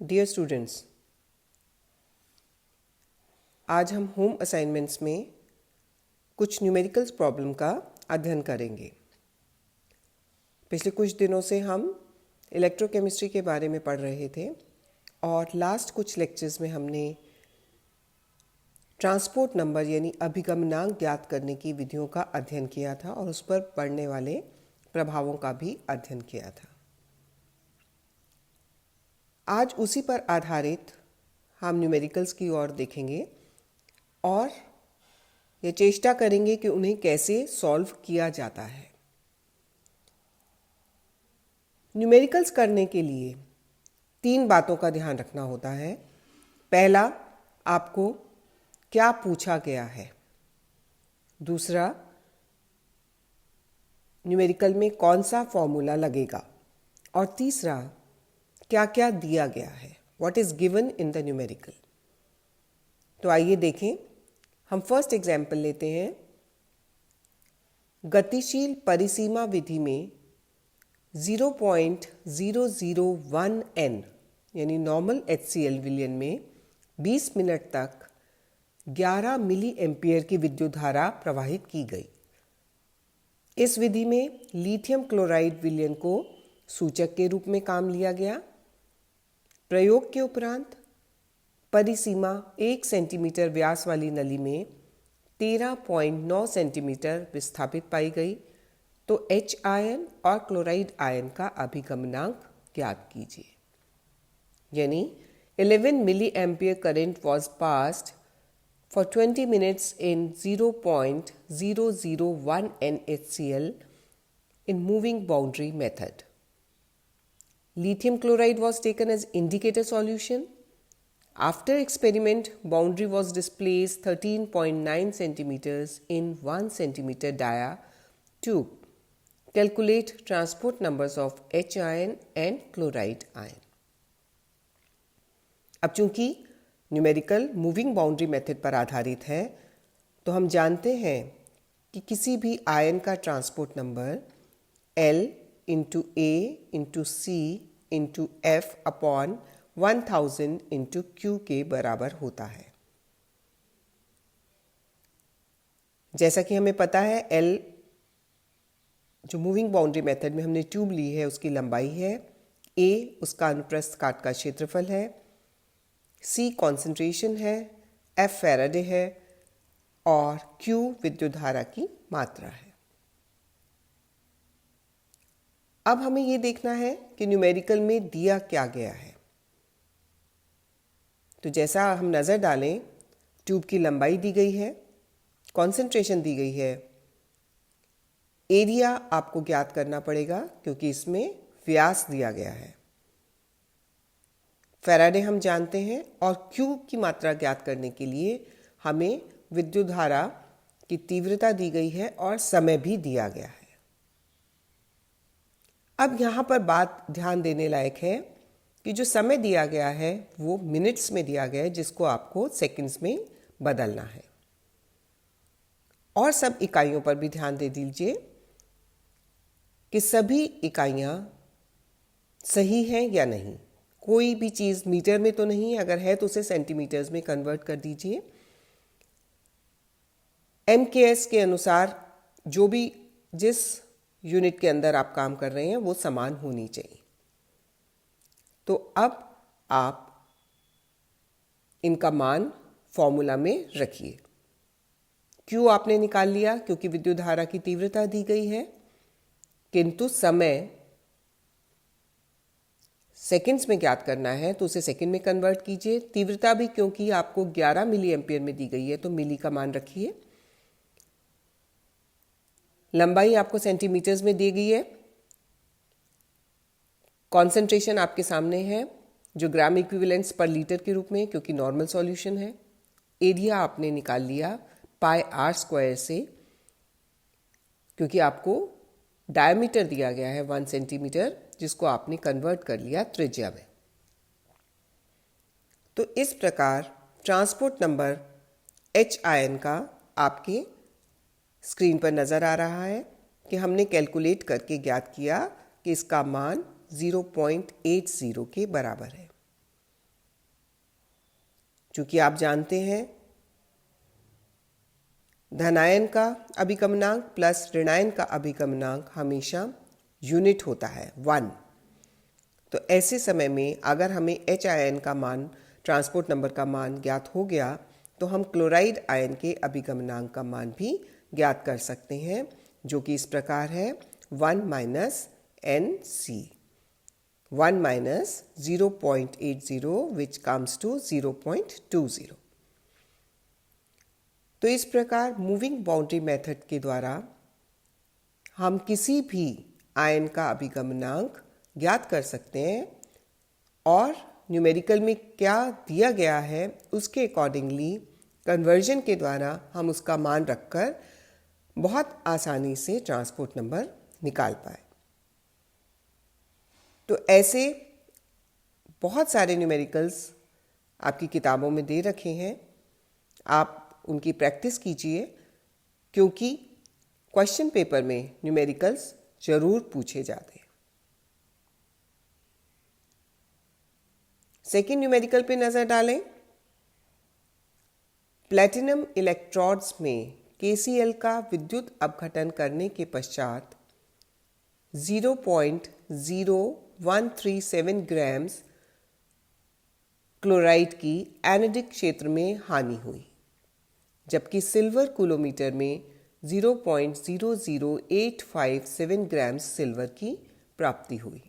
Dear students, आज हम home assignments में कुछ न्यूमेरिकल्स प्रॉब्लम का अध्ययन करेंगे। पिछले कुछ दिनों से हम इलेक्ट्रोकेमिस्ट्री के बारे में पढ़ रहे थे और लास्ट कुछ लेक्चर्स में हमने ट्रांसपोर्ट नंबर यानी अभिगमनांक ज्ञात करने की विधियों का अध्ययन किया था और उस पर पड़ने वाले प्रभावों का भी अध्ययन किया था। आज उसी पर आधारित हम न्यूमेरिकल्स की ओर देखेंगे और ये चेष्टा करेंगे कि उन्हें कैसे सॉल्व किया जाता है। न्यूमेरिकल्स करने के लिए 3 बातों का ध्यान रखना होता है। पहला, आपको क्या पूछा गया है। दूसरा, न्यूमेरिकल में कौन सा फॉर्मूला लगेगा। और तीसरा, क्या क्या दिया गया है, what is given in the numerical. तो आइए देखें। हम फर्स्ट एग्जाम्पल लेते हैं। गतिशील परिसीमा विधि में 0.001 n यानी नॉर्मल HCl विलयन में 20 मिनट तक 11 मिली एम्पियर की विद्युत धारा प्रवाहित की गई। इस विधि में लिथियम क्लोराइड विलयन को सूचक के रूप में काम लिया गया। प्रयोग के उपरांत परिसीमा 1 सेंटीमीटर व्यास वाली नली में 13.9 सेंटीमीटर विस्थापित पाई गई। तो H आयन और क्लोराइड आयन का अभिगमनांक ज्ञात कीजिए। यानी 11 milli ampere current was passed for 20 minutes in 0.001 NaHCl in moving boundary method. Lithium chloride was taken as indicator solution. After experiment, boundary was displaced 13.9 centimeters in 1 centimeter dia tube. Calculate transport numbers of H ion and chloride ion. अब चूंकि numerical moving boundary method पर आधारित है तो हम जानते हैं कि किसी भी आयन का transport number L into A into C into F upon 1000 into Q के बराबर होता है। जैसा कि हमें पता है, L जो मूविंग बाउंड्री मेथड में हमने ट्यूब ली है उसकी लंबाई है, A उसका अनुप्रस्थ काट का क्षेत्रफल है, C कॉन्सेंट्रेशन है, F फैराडे है और Q विद्युत धारा की मात्रा है। अब हमें यह देखना है कि न्यूमेरिकल में दिया क्या गया है। तो जैसा हम नज़र डालें, ट्यूब की लंबाई दी गई है, कॉन्सेंट्रेशन दी गई है, एरिया आपको ज्ञात करना पड़ेगा क्योंकि इसमें व्यास दिया गया है। फैराडे हम जानते हैं और Q की मात्रा ज्ञात करने के लिए हमें विद्युत धारा की तीव्रता दी गई है और समय भी दिया गया है। अब यहाँ पर बात ध्यान देने लायक है कि जो समय दिया गया है वो मिनट्स में दिया गया है, जिसको आपको सेकंड्स में बदलना है। और सब इकाइयों पर भी ध्यान दे दीजिए कि सभी इकाइयाँ सही हैं या नहीं। कोई भी चीज़ मीटर में तो नहीं है, अगर है तो उसे सेंटीमीटर्स में कन्वर्ट कर दीजिए। MKS के अनुसार जो भी जिस यूनिट के अंदर आप काम कर रहे हैं वो समान होनी चाहिए। तो अब आप इनका मान फॉर्मूला में रखिए। Q आपने निकाल लिया क्योंकि विद्युत धारा की तीव्रता दी गई है, किंतु समय सेकंड्स में ज्ञात करना है तो उसे सेकंड में कन्वर्ट कीजिए। तीव्रता भी क्योंकि आपको 11 मिली एम्पियर में दी गई है तो मिली का मान रखिए। लंबाई आपको सेंटीमीटर्स में दी गई है। कॉन्सेंट्रेशन आपके सामने है जो ग्राम इक्विवेलेंट्स पर लीटर के रूप में, क्योंकि नॉर्मल सॉल्यूशन है। एरिया आपने निकाल लिया पाई r स्क्वायर से, क्योंकि आपको डायमीटर दिया गया है 1 सेंटीमीटर, जिसको आपने कन्वर्ट कर लिया त्रिज्या में। तो इस प्रकार ट्रांसपोर्ट नंबर H आयन का आपके स्क्रीन पर नज़र आ रहा है कि हमने कैलकुलेट करके ज्ञात किया कि इसका मान 0.80 के बराबर है। क्योंकि आप जानते हैं धनायन का अभिगमनांक प्लस ऋणायन का अभिगमनांक हमेशा यूनिट होता है 1। तो ऐसे समय में अगर हमें H आयन का मान, ट्रांसपोर्ट नंबर का मान ज्ञात हो गया तो हम क्लोराइड आयन के अभिगमनांक का मान भी ज्ञात कर सकते हैं, जो कि इस प्रकार है 1 minus NC, 1 minus 0.80 which comes to 0.20। तो इस प्रकार मूविंग बाउंड्री मेथड के द्वारा हम किसी भी आयन का अभिगमनांक ज्ञात कर सकते हैं और न्यूमेरिकल में क्या दिया गया है उसके अकॉर्डिंगली कन्वर्जन के द्वारा हम उसका मान रखकर बहुत आसानी से ट्रांसपोर्ट नंबर निकाल पाए। तो ऐसे बहुत सारे न्यूमेरिकल्स आपकी किताबों में दे रखे हैं, आप उनकी प्रैक्टिस कीजिए क्योंकि क्वेश्चन पेपर में न्यूमेरिकल्स जरूर पूछे जाते हैं। सेकेंड न्यूमेरिकल पे नजर डालें। प्लैटिनम इलेक्ट्रोड्स में KCl का विद्युत अपघटन करने के पश्चात 0.0137 ग्राम्स क्लोराइड की एनोडिक क्षेत्र में हानि हुई, जबकि सिल्वर कूलोमीटर में 0.00857 ग्राम्स सिल्वर की प्राप्ति हुई।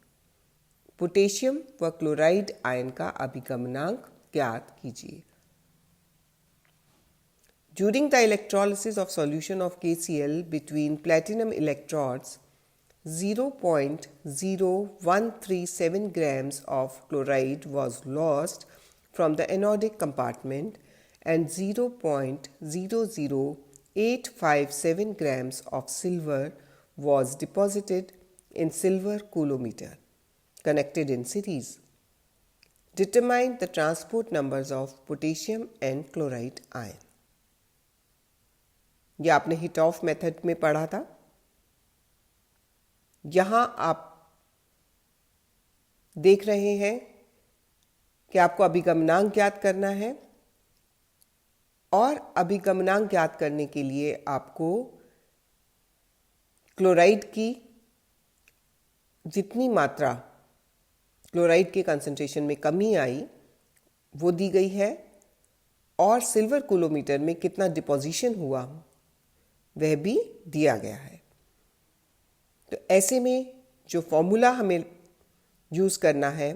पोटेशियम व क्लोराइड आयन का अभिगमनांक ज्ञात कीजिए। During the electrolysis of solution of KCl between platinum electrodes, 0.0137 grams of chloride was lost from the anodic compartment and 0.00857 grams of silver was deposited in silver coulometer connected in series. Determine the transport numbers of potassium and chloride ion. यह आपने hit of method में पढ़ा था। यहां आप देख रहे हैं कि आपको अभिगमनांक ज्ञात करना है और अभिगमनांक ज्ञात करने के लिए आपको क्लोराइड की जितनी मात्रा क्लोराइड के कंसंट्रेशन में कमी आई वो दी गई है और सिल्वर कूलोमीटर में कितना डिपोजिशन हुआ वह भी दिया गया है। तो ऐसे में जो फॉर्मूला हमें यूज करना है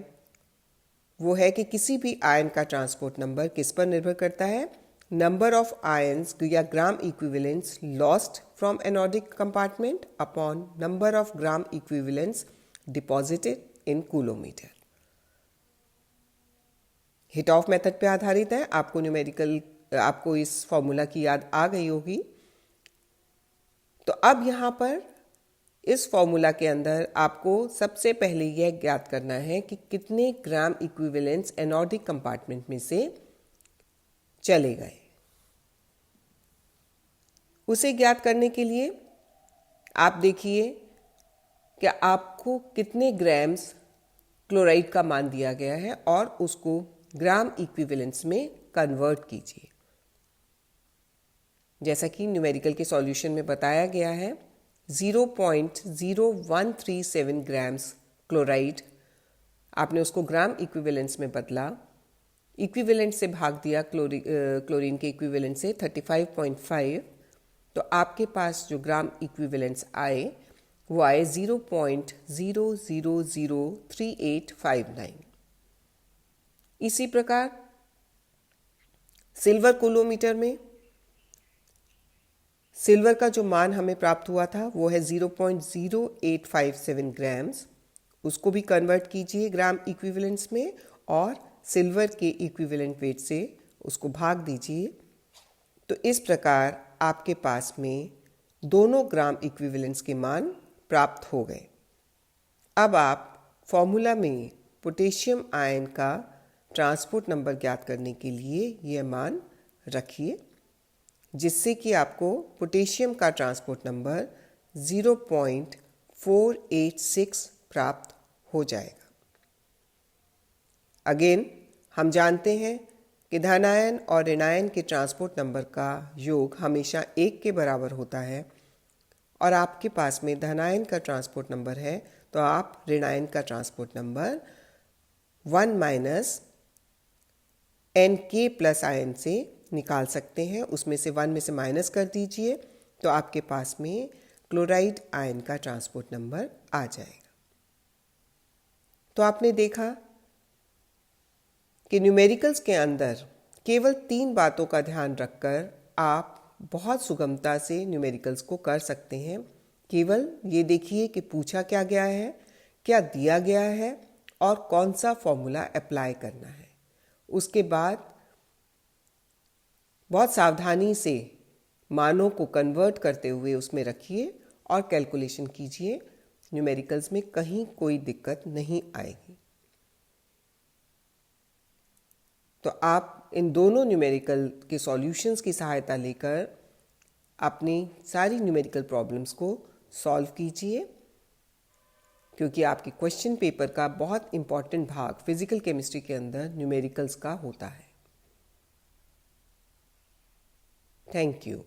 वो है कि किसी भी आयन का ट्रांसपोर्ट नंबर किस पर निर्भर करता है, नंबर ऑफ आयन्स या gram equivalents lost from anodic compartment upon number of gram equivalents deposited in coulometer. Hittorf method पे आधारित है। आपको न्यूमेरिकल, आपको इस फॉर्मूला की याद आ गई होगी। तो अब यहाँ पर इस फॉर्मूला के अंदर आपको सबसे पहले यह ज्ञात करना है कि कितने ग्राम इक्विवेलेंट्स एनोडिक कंपार्टमेंट में से चले गए। उसे ज्ञात करने के लिए आप देखिए कि आपको कितने ग्राम्स क्लोराइड का मान दिया गया है और उसको ग्राम इक्विवेलेंट्स में कन्वर्ट कीजिए। जैसा कि न्यूमेरिकल के सॉल्यूशन में बताया गया है, 0.0137 ग्राम्स क्लोराइड, आपने उसको ग्राम इक्विवेलेंट्स में बदला, इक्विवेलेंट से भाग दिया क्लोरीन के इक्विवेलेंट से 35.5, तो आपके पास जो ग्राम इक्विवेलेंट्स आए वो आए 0.0003859। इसी प्रकार सिल्वर कूलोमीटर में सिल्वर का जो मान हमें प्राप्त हुआ था वो है 0.0857 ग्राम्स, उसको भी कन्वर्ट कीजिए ग्राम इक्विवेलेंट्स में और सिल्वर के इक्विवेलेंट वेट से उसको भाग दीजिए। तो इस प्रकार आपके पास में दोनों ग्राम इक्विवेलेंट्स के मान प्राप्त हो गए। अब आप फॉर्मूला में पोटेशियम आयन का ट्रांसपोर्ट नंबर ज्ञात करने के लिए यह मान रखिए, जिससे कि आपको पोटेशियम का ट्रांसपोर्ट नंबर 0.486 प्राप्त हो जाएगा। अगेन हम जानते हैं कि धनायन और ऋणायन के ट्रांसपोर्ट नंबर का योग हमेशा 1 के बराबर होता है और आपके पास में धनायन का ट्रांसपोर्ट नंबर है तो आप ऋणायन का ट्रांसपोर्ट नंबर 1 माइनस एन के प्लस आयन से निकाल सकते हैं। उसमें से 1 में से माइनस कर दीजिए तो आपके पास में क्लोराइड आयन का ट्रांसपोर्ट नंबर आ जाएगा। तो आपने देखा कि न्यूमेरिकल्स के अंदर केवल 3 बातों का ध्यान रखकर आप बहुत सुगमता से न्यूमेरिकल्स को कर सकते हैं। केवल ये देखिए कि पूछा क्या गया है, क्या दिया गया है और कौन सा फॉर्मूला अप्लाई करना है। उसके बाद बहुत सावधानी से मानों को कन्वर्ट करते हुए उसमें रखिए और कैलकुलेशन कीजिए। न्यूमेरिकल्स में कहीं कोई दिक्कत नहीं आएगी। तो आप इन दोनों न्यूमेरिकल के सॉल्यूशंस की सहायता लेकर अपनी सारी न्यूमेरिकल प्रॉब्लम्स को सॉल्व कीजिए, क्योंकि आपके क्वेश्चन पेपर का बहुत इंपॉर्टेंट भाग फिजिकल केमिस्ट्री के अंदर न्यूमेरिकल्स का होता है। Thank you.